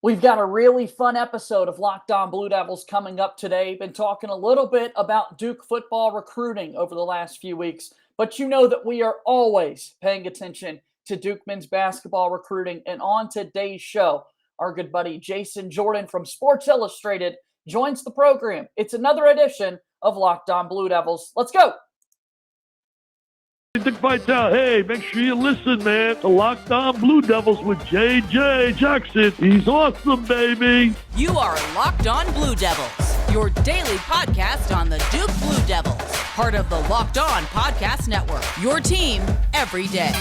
We've got a really fun episode of Locked On Blue Devils coming up today. Been talking a little bit about Duke football recruiting over the last few weeks, but you know that we are always paying attention to Duke men's basketball recruiting. And on today's show, our good buddy Jason Jordan from Sports Illustrated joins the program. It's another edition of Locked On Blue Devils. Let's go. Dick Vitale, hey, make sure you listen, man, to Locked On Blue Devils with JJ Jackson. He's awesome, baby. You are Locked On Blue Devils, your daily podcast on the Duke Blue Devils, part of the Locked On Podcast Network, your team every day.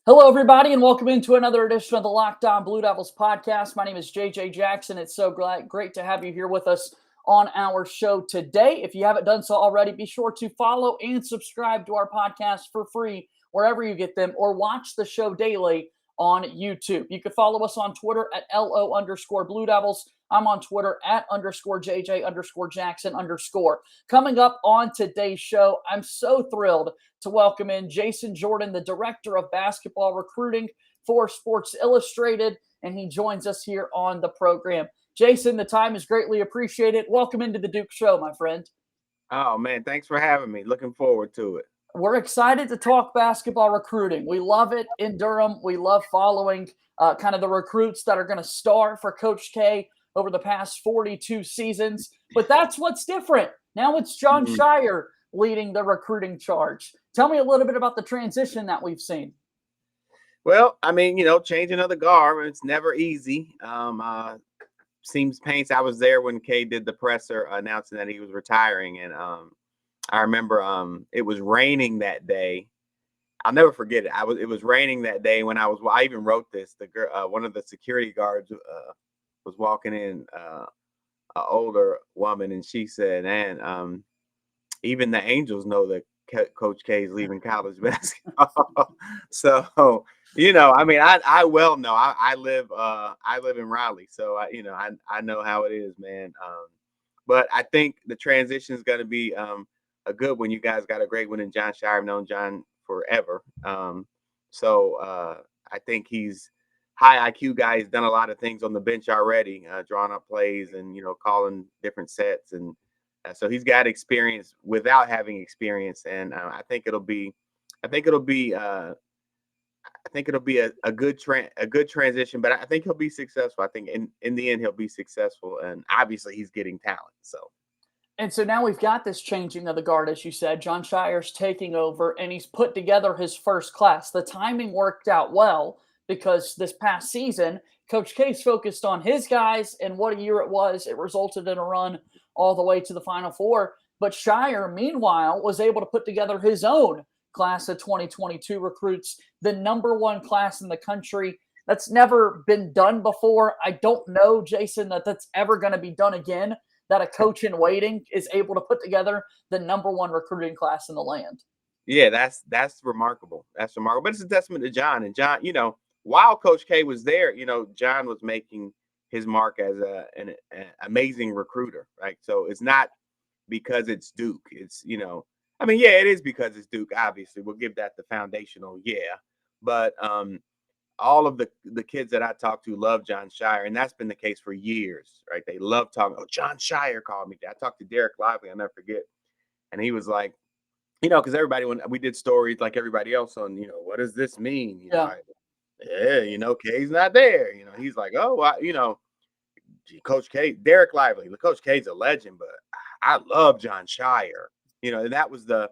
Hello, everybody, and welcome into another edition of the Locked On Blue Devils podcast. My name is JJ Jackson. It's so great to have you here with us on our show today. If you haven't done so already, be sure to follow and subscribe to our podcast for free wherever you get them, or watch the show daily on YouTube. You can follow us on Twitter at LO_Blue Devils. I'm on Twitter at _JJ_Jackson_. Coming up on today's show, I'm so thrilled to welcome in Jason Jordan, the Director of Basketball Recruiting for Sports Illustrated, and he joins us here on the program. Jason, the time is greatly appreciated. Welcome into the Duke Show, my friend. Oh, man, thanks for having me. Looking forward to it. We're excited to talk basketball recruiting. We love it in Durham. We love following kind of the recruits that are going to star for Coach K over the past 42 seasons. But that's what's different. Now it's Jon Scheyer leading the recruiting charge. Tell me a little bit about the transition that we've seen. Well, I mean, changing of the guard, it's never easy. Seems paints. I was there when K did the presser announcing that he was retiring. And I remember it was raining that day. I'll never forget it. It was raining that day when I even wrote this. The girl, one of the security guards was walking in, an older woman, and she said, "And even the Angels know that Coach K is leaving college basketball." So, I mean, I well know. I live in Raleigh, so I know how it is, man. But I think the transition is going to be a good one. You guys got a great one in Jon Scheyer. I've known Jon forever. So I think he's high IQ guy. He's done a lot of things on the bench already, drawing up plays and, calling different sets. And so he's got experience without having experience. And I think it'll be a good transition, but I think he'll be successful. I think in the end, he'll be successful. And obviously he's getting talent. And so now we've got this changing of the guard, as you said. Jon Scheyer's taking over, and he's put together his first class. The timing worked out well because this past season, Coach K's focused on his guys, and what a year it was. It resulted in a run all the way to the Final Four. But Scheyer, meanwhile, was able to put together his own class of 2022 recruits, the #1 class in the country. That's never been done before. I don't know, Jason, that's ever going to be done again, that a coach in waiting is able to put together the #1 recruiting class in the land. Yeah, that's remarkable. That's remarkable. But it's a testament to Jon. And Jon, while Coach K was there, Jon was making his mark as an amazing recruiter, right? So it's not because it's Duke. It's, I mean, yeah, it is because it's Duke, obviously. We'll give that the foundational, yeah. But all of the kids that I talked to love Jon Scheyer, and that's been the case for years, right? They love talking. Oh, Jon Scheyer called me. I talked to Dereck Lively, I'll never forget. And he was like, because everybody, when we did stories like everybody else on, what does this mean? K's not there. He's like, oh, well, Coach K, Dereck Lively, Coach K's a legend, but I love Jon Scheyer. And that was the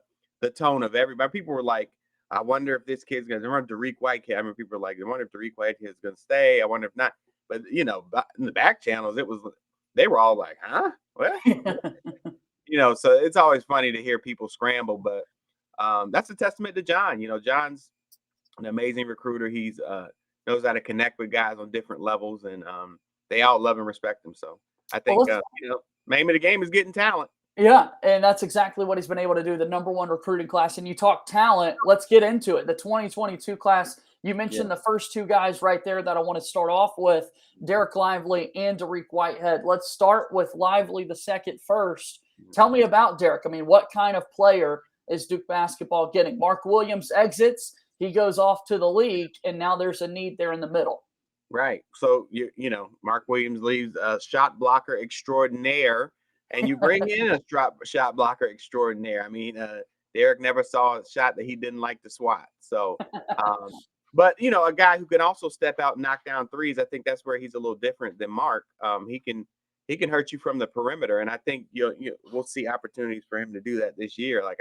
tone of everybody. People were like, I wonder if this kid's going to run Dariq Whitehead. I remember people were like, I wonder if Dariq Whitehead is going to stay. I wonder if not. But, in the back channels, they were all like, huh? What? So it's always funny to hear people scramble. But that's a testament to Jon. Jon's an amazing recruiter. He's knows how to connect with guys on different levels. And they all love and respect him. So I think, name of the game is getting talent. Yeah, and that's exactly what he's been able to do, the #1 recruiting class. And you talk talent, let's get into it. The 2022 class You mentioned the first two guys right there that I want to start off with, Dereck Lively and Dariq Whitehead. Let's start with Lively the second first. Tell me about Dereck. I mean, what kind of player is Duke basketball getting? Mark Williams exits, he goes off to the league, and now there's a need there in the middle. Right. So, Mark Williams leaves a shot blocker extraordinaire, and you bring in a shot blocker extraordinaire. I mean, Dereck never saw a shot that he didn't like to swat. So, but, a guy who can also step out and knock down threes, I think that's where he's a little different than Mark. He can hurt you from the perimeter, and I think we'll see opportunities for him to do that this year. Like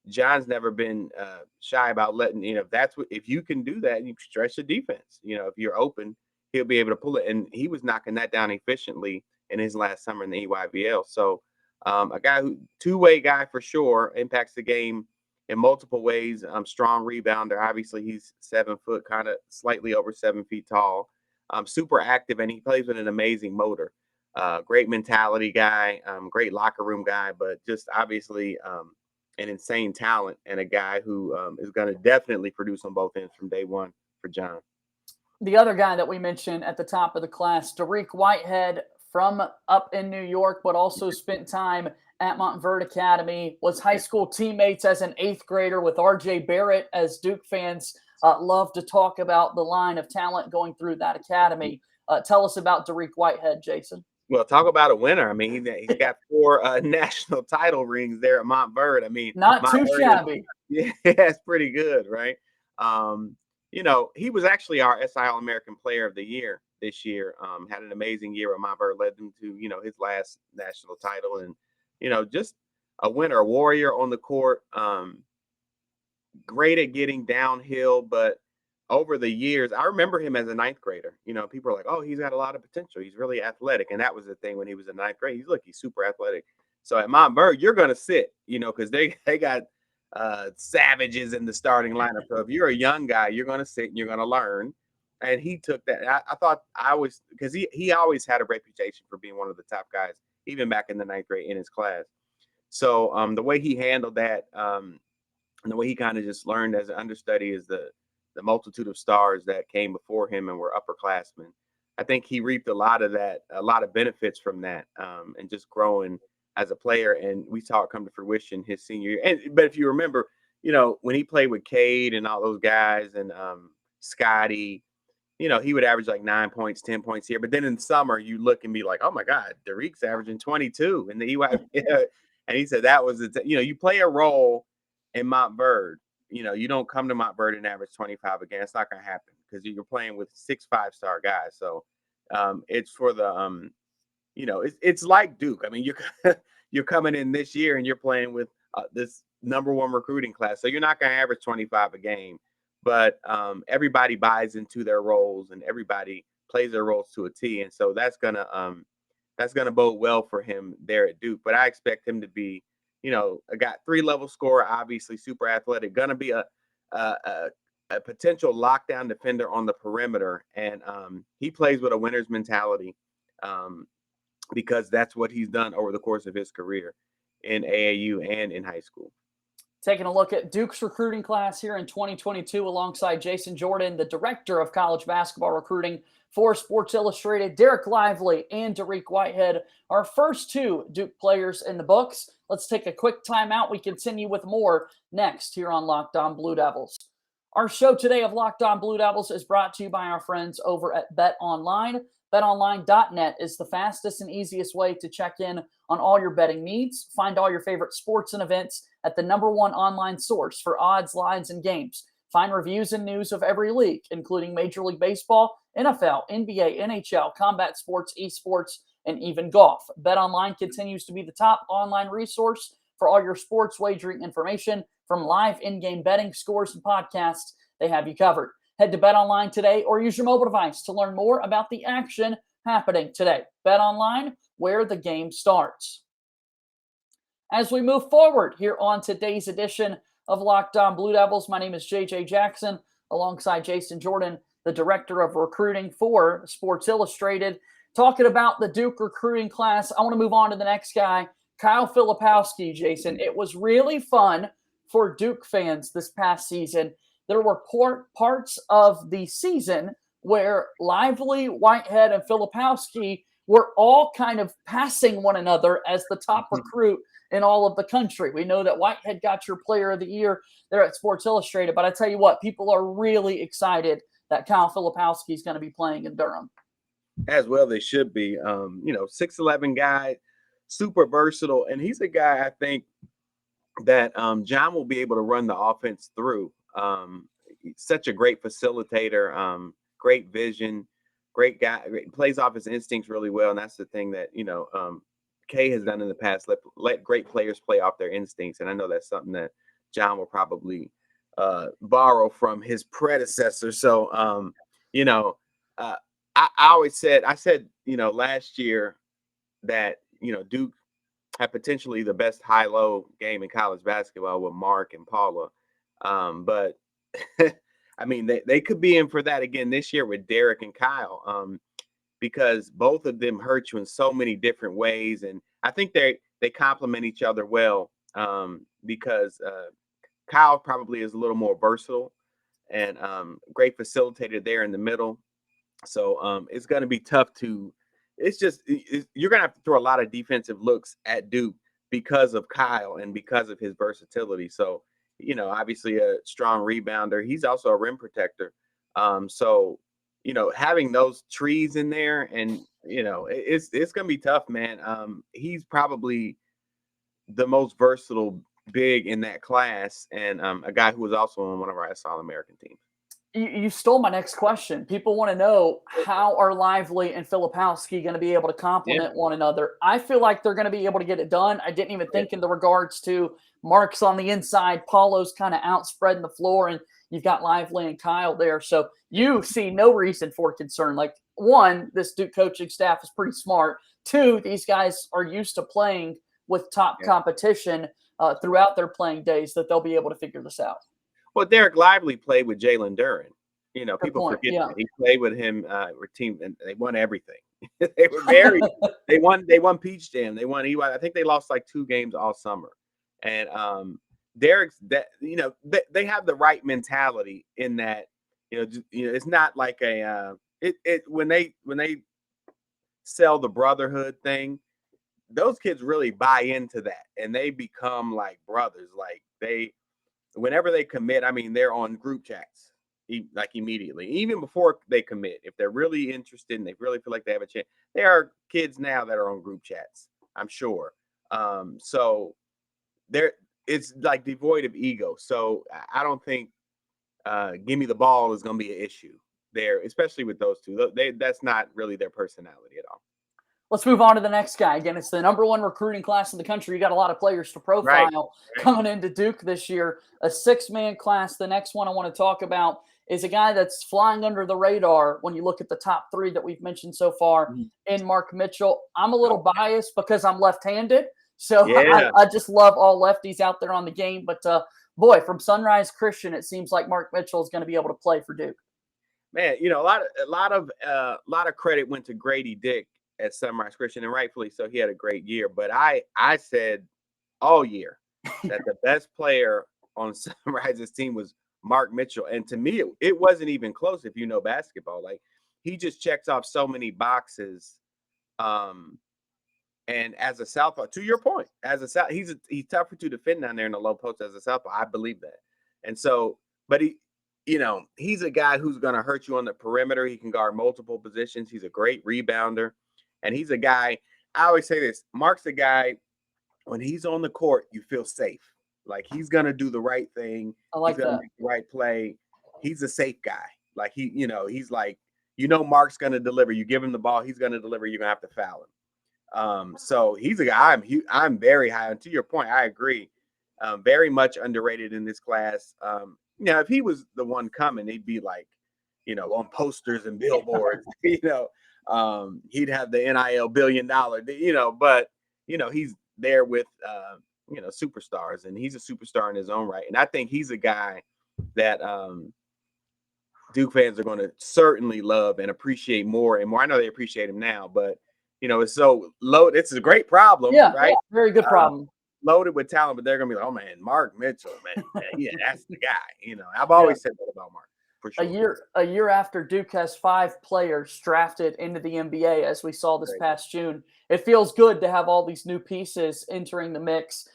Jon's never been shy about letting, if you can do that, you stretch the defense. If you're open, he'll be able to pull it. And he was knocking that down efficiently in his last summer in the EYBL. So a guy two-way guy for sure, impacts the game in multiple ways. Strong rebounder. Obviously, he's 7 foot, kind of slightly over 7 feet tall. Super active, and he plays with an amazing motor. Great mentality guy, great locker room guy, but just obviously an insane talent and a guy who is going to definitely produce on both ends from day one for Jon. The other guy that we mentioned at the top of the class, Dariq Whitehead, from up in New York, but also spent time at Montverde Academy, was high school teammates as an 8th grader with R.J. Barrett, as Duke fans love to talk about the line of talent going through that academy. Tell us about Dariq Whitehead, Jason. Well, talk about a winner. I mean, he's got 4 national title rings there at Montverde. I mean, not too shabby. Yeah, it's pretty good, right? He was actually our SI All-American Player of the Year this year. Had an amazing year at Montverde, led them to, his last national title, and, just a winner, a warrior on the court. Great at getting downhill, but over the years, I remember him as a 9th grader. People are like, oh, he's got a lot of potential. He's really athletic. And that was the thing when he was in 9th grade. He's super athletic. So at Montverde, you're going to sit, because they got savages in the starting lineup. So if you're a young guy, you're going to sit and you're going to learn. And he took that. I thought because he always had a reputation for being one of the top guys, even back in the 9th grade in his class. So the way he handled that, and the way he kind of just learned as an understudy is the multitude of stars that came before him and were upperclassmen. I think he reaped a lot of benefits from that, and just growing as a player. And we saw it come to fruition his senior year. But if you remember, when he played with Cade and all those guys and Scotty, he would average like 9 points, 10 points here. But then in summer, you look and be like, oh my God, Dariq's averaging 22 in the EY. And he said that was you play a role in Montverde. You don't come to Montverde and average 25 a game. It's not going to happen because you're playing with 6 5-star guys. So it's for the, it's like Duke. I mean, you're coming in this year and you're playing with this #1 recruiting class. So you're not going to average 25 a game, but everybody buys into their roles and everybody plays their roles to a T. And so that's going to bode well for him there at Duke. But I expect him to be, a got 3-level scorer, obviously super athletic, gonna be a potential lockdown defender on the perimeter, and he plays with a winner's mentality, because that's what he's done over the course of his career in AAU and in high school. Taking a look at Duke's recruiting class here in 2022 alongside Jason Jordan, the director of college basketball recruiting for Sports Illustrated, Dereck Lively and Dariq Whitehead, our first 2 Duke players in the books. Let's take a quick timeout. We continue with more next here on Locked On Blue Devils. Our show today of Locked On Blue Devils is brought to you by our friends over at BetOnline. BetOnline.net is the fastest and easiest way to check in on all your betting needs. Find all your favorite sports and events at the #1 online source for odds, lines, and games. Find reviews and news of every league, including Major League Baseball, NFL, NBA, NHL, combat sports, esports, and even golf. BetOnline continues to be the top online resource for all your sports wagering information. From live in-game betting, scores, and podcasts, they have you covered. Head to BetOnline today or use your mobile device to learn more about the action happening today. BetOnline, where the game starts. As we move forward here on today's edition of Locked On Blue Devils, my name is JJ Jackson, alongside Jason Jordan, the director of recruiting for Sports Illustrated. Talking about the Duke recruiting class, I want to move on to the next guy, Kyle Filipowski, Jason. It was really fun for Duke fans this past season. there were parts of the season where Lively, Whitehead, and Filipowski were all kind of passing one another as the top recruit in all of the country. We know that Whitehead got your Player of the Year there at Sports Illustrated, but I tell you what, people are really excited that Kyle Filipowski is going to be playing in Durham. As well, they should be. 6'11" guy, super versatile, and he's a guy I think that Jon will be able to run the offense through. He's such a great facilitator, great vision, great guy, plays off his instincts really well, and that's the thing that Kay has done in the past. Let great players play off their instincts, and I know that's something that Jon will probably borrow from his predecessor. So, I said, last year that, Duke had potentially the best high-low game in college basketball with Mark and Paula. But I mean, they could be in for that again this year with Dereck and Kyle, because both of them hurt you in so many different ways. And I think they complement each other well, because Kyle probably is a little more versatile and great facilitator there in the middle. So it's going to be tough you're going to have to throw a lot of defensive looks at Duke because of Kyle and because of his versatility. So, obviously a strong rebounder. He's also a rim protector. So, having those trees in there and, it's going to be tough, man. He's probably the most versatile big in that class, and a guy who was also on one of our All-American teams. You stole my next question. People want to know, how are Lively and Filipowski going to be able to complement one another? I feel like they're going to be able to get it done. I didn't even think in the regards to Mark's on the inside, Paulo's kind of out spreading the floor, and you've got Lively and Kyle there. So you see no reason for concern. Like, one, this Duke coaching staff is pretty smart. Two, these guys are used to playing with top competition throughout their playing days, that they'll be able to figure this out. Well, Dereck Lively played with Jalen Duren. People forget that he played with him with team, and they won everything. They were they won Peach Jam. They won EY. I think they lost like 2 games all summer. And Derek's that they have the right mentality in that it's not like when they sell the brotherhood thing, those kids really buy into that and they become like brothers. Like whenever they commit, I mean, they're on group chats like immediately, even before they commit. If they're really interested and they really feel like they have a chance, there are kids now that are on group chats, I'm sure. So it's like devoid of ego. So I don't think give me the ball is going to be an issue there, especially with those two. That's not really their personality at all. Let's move on to the next guy. Again, it's the #1 recruiting class in the country. You got a lot of players to profile coming into Duke this year. A 6-man class. The next one I want to talk about is a guy that's flying under the radar when you look at the top 3 that we've mentioned so far in Mark Mitchell. I'm a little biased because I'm left-handed, so I just love all lefties out there on the game. But, boy, from Sunrise Christian, it seems like Mark Mitchell is going to be able to play for Duke. Man, a lot of credit went to Grady Dick at Sunrise Christian, and rightfully so. He had a great year, but I said all year that the best player on Sunrise's team was Mark Mitchell, and to me it wasn't even close. If you know basketball, like, he just checks off so many boxes. And as a southpaw, to your point, he's tougher to defend down there in the low post as a southpaw. I believe that, and so, but he's a guy who's going to hurt you on the perimeter. He can guard multiple positions. He's a great rebounder. And he's a guy, I always say this, Mark's a guy, when he's on the court, you feel safe. Like, he's going to do the right thing. I like he's that. Make the right play. He's a safe guy. Like, he's like, Mark's going to deliver. You give him the ball, he's going to deliver. You're going to have to foul him. So he's a guy I'm very high on. To your point, I agree. Very much underrated in this class. If he was the one coming, he'd be like, on posters and billboards, he'd have the NIL $1 billion, but he's there with, superstars, and he's a superstar in his own right. And I think he's a guy that Duke fans are going to certainly love and appreciate more and more. I know they appreciate him now, but it's so low. It's a great problem, right? Yeah, very good problem. loaded with talent, but they're gonna be like, oh man, Mark Mitchell, man, yeah, that's the guy. I've always said that about Mark, for sure. A year after Duke has 5 players drafted into the NBA, as we saw this past June, it feels good to have all these new pieces entering the mix.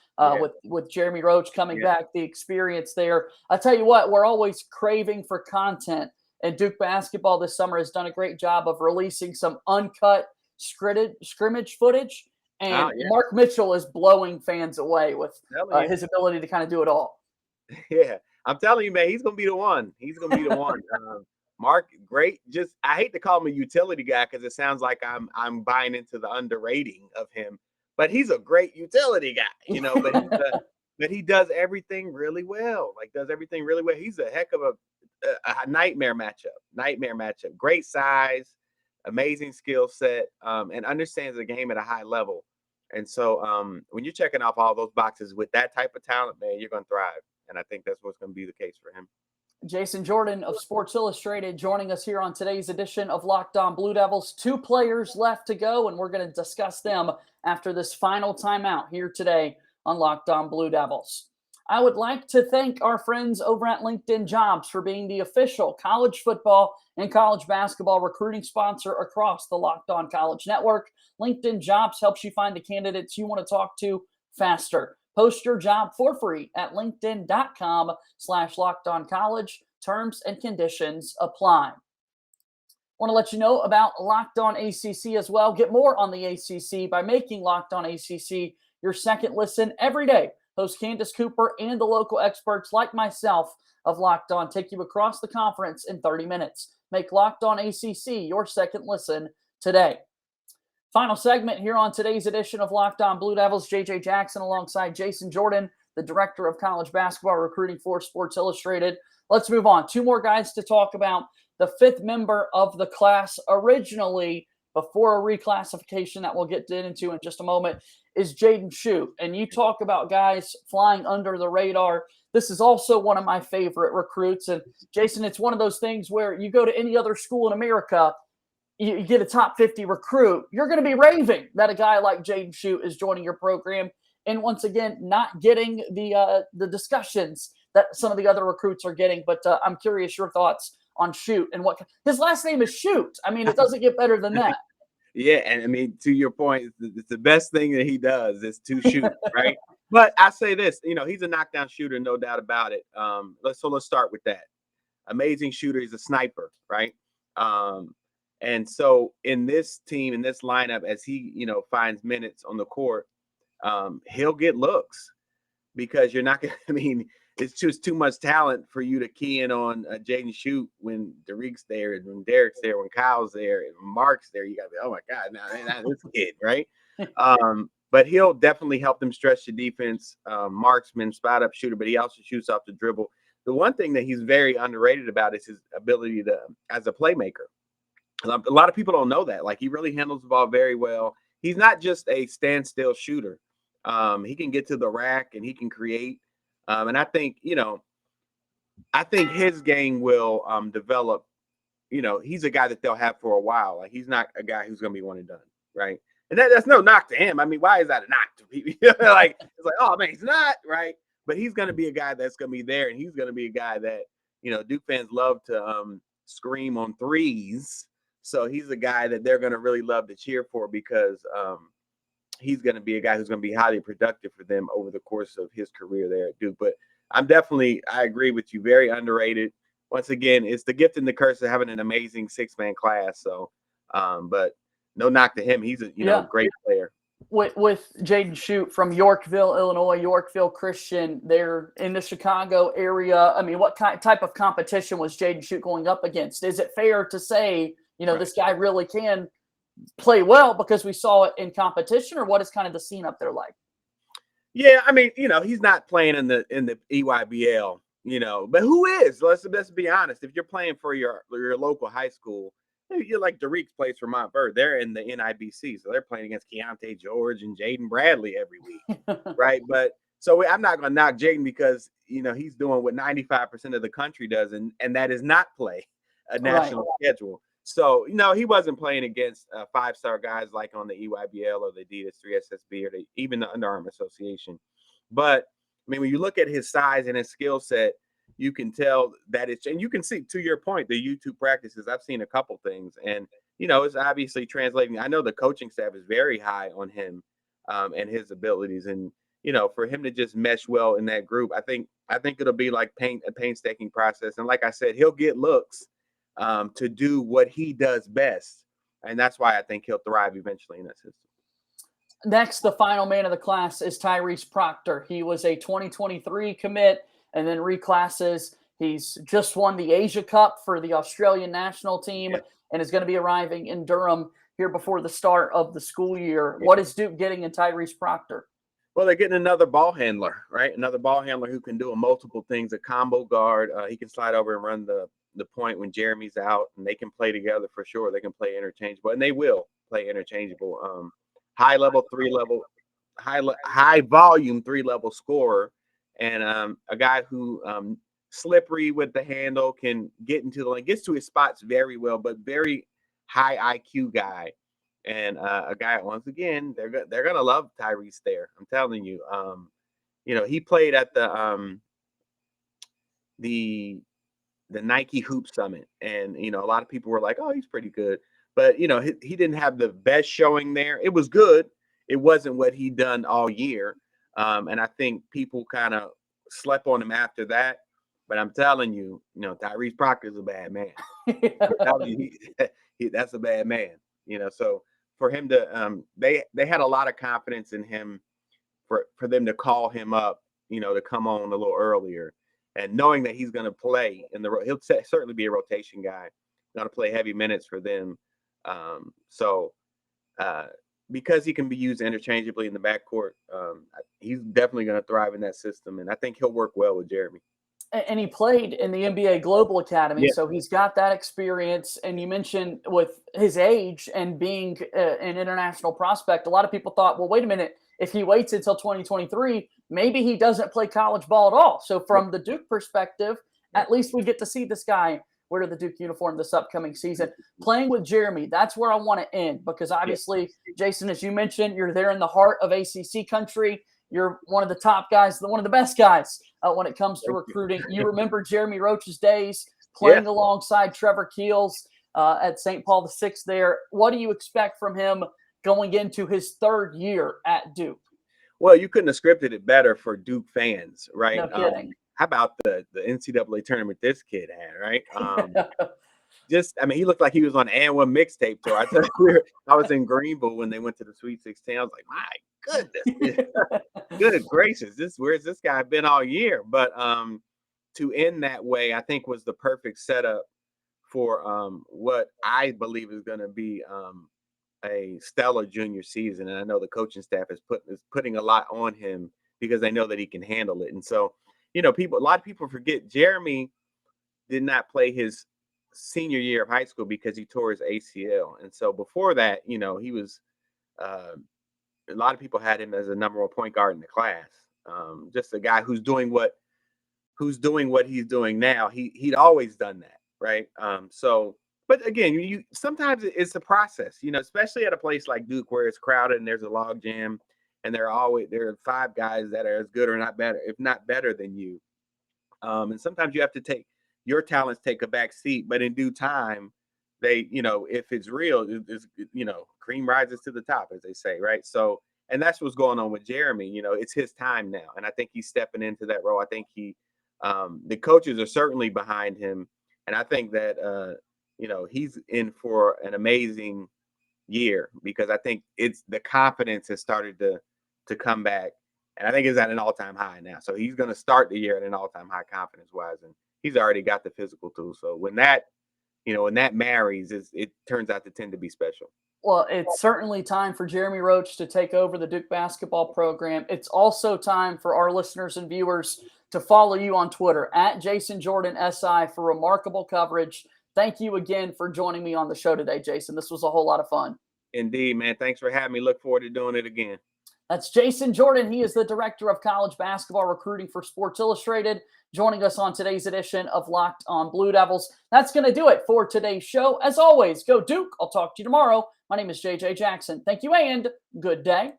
With Jeremy Roach coming back, the experience there. I tell you what, we're always craving for content, and Duke basketball this summer has done a great job of releasing some uncut scrimmage footage. And Mark Mitchell is blowing fans away with his ability to kind of do it all. Yeah, I'm telling you, man, he's gonna be the one. He's gonna be the one. Mark, great. Just I hate to call him a utility guy because it sounds like I'm buying into the underrating of him. But he's a great utility guy, but he does everything really well. He's a heck of a nightmare matchup. Great size, amazing skill set, and understands the game at a high level. And so when you're checking off all those boxes with that type of talent, man, you're going to thrive. And I think that's what's going to be the case for him. Jason Jordan of Sports Illustrated joining us here on today's edition of Locked On Blue Devils. 2 players left to go, and we're going to discuss them after this final timeout here today on Locked On Blue Devils. I would like to thank our friends over at LinkedIn Jobs for being the official college football and college basketball recruiting sponsor across the Locked On College Network. LinkedIn Jobs helps you find the candidates you want to talk to faster. Post your job for free at linkedin.com/lockedoncollege. Terms and conditions apply. Want to let you know about Locked On ACC as well. Get more on the ACC by making Locked On ACC your second listen every day. Host Candace Cooper and the local experts like myself of Locked On take you across the conference in 30 minutes. Make Locked On ACC your second listen today. Final segment here on today's edition of Locked On Blue Devils. JJ Jackson alongside Jason Jordan, the director of college basketball recruiting for Sports Illustrated. Let's move on. 2 more guys to talk about. The 5th member of the class originally, before a reclassification that we'll get into in just a moment, is Jaden Shoot. And you talk about guys flying under the radar. This is also one of my favorite recruits. And Jason, it's one of those things where you go to any other school in America, you get a top 50 recruit, you're going to be raving that a guy like Jaden Shoot is joining your program. And once again, not getting the discussions that some of the other recruits are getting. But I'm curious your thoughts on Shoot and what his last name is Shoot. I mean, it doesn't get better than that. Yeah, and I mean, to your point, it's the best thing that he does is to shoot, right? But I say this, he's a knockdown shooter, no doubt about it. Let's start with that. Amazing shooter. He's a sniper, right? And so in this team, in this lineup, as he, finds minutes on the court, he'll get looks because you're not going to, it's just too much talent for you to key in on Jaden Shoot when Dariq's there, and when Derek's there, when Kyle's there, and Mark's there. You got to be, oh my God, now this kid, right? But he'll definitely help them stretch the defense. Marksman, spot up shooter, but he also shoots off the dribble. The one thing that he's very underrated about is his ability as a playmaker. A lot of people don't know that. Like, he really handles the ball very well. He's not just a standstill shooter. He can get to the rack and he can create. And I think his game will develop. He's a guy that they'll have for a while. Like, he's not a guy who's going to be one and done, right? And that's no knock to him. I mean, why is that a knock to people? It's like, oh man, he's not, right? But he's going to be a guy that's going to be there, and he's going to be a guy that Duke fans love to scream on threes. So he's a guy that they're going to really love to cheer for because he's going to be a guy who's going to be highly productive for them over the course of his career there at Duke. But I agree with you, very underrated. Once again, it's the gift and the curse of having an amazing 6-man class. So, but no knock to him. He's a great player. With Jaden Shoot from Yorkville, Illinois, Yorkville Christian, they're in the Chicago area. I mean, what type of competition was Jaden Shoot going up against? Is it fair to say, this guy really can play well because we saw it in competition, or what is kind of the scene up there like? Yeah, I mean, he's not playing in the EYBL, but who is? Let's be honest. If you're playing for your local high school, you're like Dariq plays for Montverde. They're in the NIBC, so they're playing against Keontae George and Jaden Bradley every week, right? But so I'm not going to knock Jaden because he's doing what 95% of the country does, and that is not play a national schedule. So he wasn't playing against 5-star guys like on the EYBL or the Adidas 3SSB or even the Under Armour Association. But I mean, when you look at his size and his skill set, you can tell that and you can see, to your point, the YouTube practices. I've seen a couple things, and it's obviously translating. I know the coaching staff is very high on him and his abilities, and for him to just mesh well in that group, I think it'll be like a painstaking process. And like I said, he'll get looks to do what he does best, and that's why I think he'll thrive eventually in that system. Next, the final man of the class is Tyreese Proctor. He was a 2023 commit and then reclasses. He's just won the Asia Cup for the Australian national team and is going to be arriving in Durham here before the start of the school year. What is Duke getting in Tyreese Proctor? Well, they're getting another ball handler, right? Another ball handler who can do multiple things, a combo guard. He can slide over and run the point when Jeremy's out, and they can play together for sure. They can play interchangeable, and they will play interchangeable. High volume 3-level scorer, and a guy who slippery with the handle, can get into the lane, gets to his spots very well, but very high IQ guy, and a guy, once again, they're gonna love Tyreese there. I'm telling you. He played at the Nike Hoop Summit, and a lot of people were like, "Oh, he's pretty good." But he didn't have the best showing there. It was good. It wasn't what he'd done all year. And I think people kind of slept on him after that. But I'm telling you, Tyreese Proctor is a bad man. That's a bad man. So for him to they had a lot of confidence in him for them to call him up, to come on a little earlier, and knowing that he's going to play he'll certainly be a rotation guy, going to play heavy minutes for them. Because he can be used interchangeably in the backcourt, he's definitely going to thrive in that system, and I think he'll work well with Jeremy. And he played in the NBA Global Academy, so he's got that experience. And you mentioned with his age and being an international prospect, a lot of people thought, well, wait a minute, if he waits until 2023, maybe he doesn't play college ball at all. So from the Duke perspective, at least we get to see this guy wear the Duke uniform this upcoming season. Playing with Jeremy, that's where I want to end, because obviously, Jason, as you mentioned, you're there in the heart of ACC country. You're one of the top guys, one of the best guys when it comes to recruiting. You remember Jeremy Roach's days playing alongside Trevor Keels at St. Paul VI there. What do you expect from him going into his third year at Duke? Well, you couldn't have scripted it better for Duke fans, right? No kidding. How about the NCAA tournament this kid had, right? He looked like he was on an one mixtape tour. I tell you, I was in Greenville when they went to the Sweet 16. I was like, my goodness, good gracious, where's this guy been all year? But to end that way, I think was the perfect setup for what I believe is going to be a stellar junior season. And I know the coaching staff is putting a lot on him because they know that he can handle it. And so, a lot of people forget Jeremy did not play his senior year of high school because he tore his ACL. And so before that, he was a lot of people had him as a number one point guard in the class. Just a guy who's doing what he's doing now. He'd always done that, right? But again, sometimes it's a process, especially at a place like Duke where it's crowded and there's a log jam, and there are 5 guys that are as good or not better, if not better than you. And sometimes you have to take your talents take a back seat, but in due time, they, if it's real, it's, cream rises to the top, as they say, right? So, and that's what's going on with Jeremy. It's his time now, and I think he's stepping into that role. I think the coaches are certainly behind him, and I think that he's in for an amazing year, because I think it's the confidence has started to come back, and I think it's at an all-time high now. So he's going to start the year at an all-time high confidence-wise, and he's already got the physical too. So when that marries, it turns out to tend to be special. Well, it's certainly time for Jeremy Roach to take over the Duke basketball program. It's also time for our listeners and viewers to follow you on Twitter at Jason Jordan SI for remarkable coverage. Thank you again for joining me on the show today, Jason. This was a whole lot of fun. Indeed, man. Thanks for having me. Look forward to doing it again. That's Jason Jordan. He is the director of college basketball recruiting for Sports Illustrated, joining us on today's edition of Locked on Blue Devils. That's going to do it for today's show. As always, go Duke. I'll talk to you tomorrow. My name is JJ Jackson. Thank you and good day.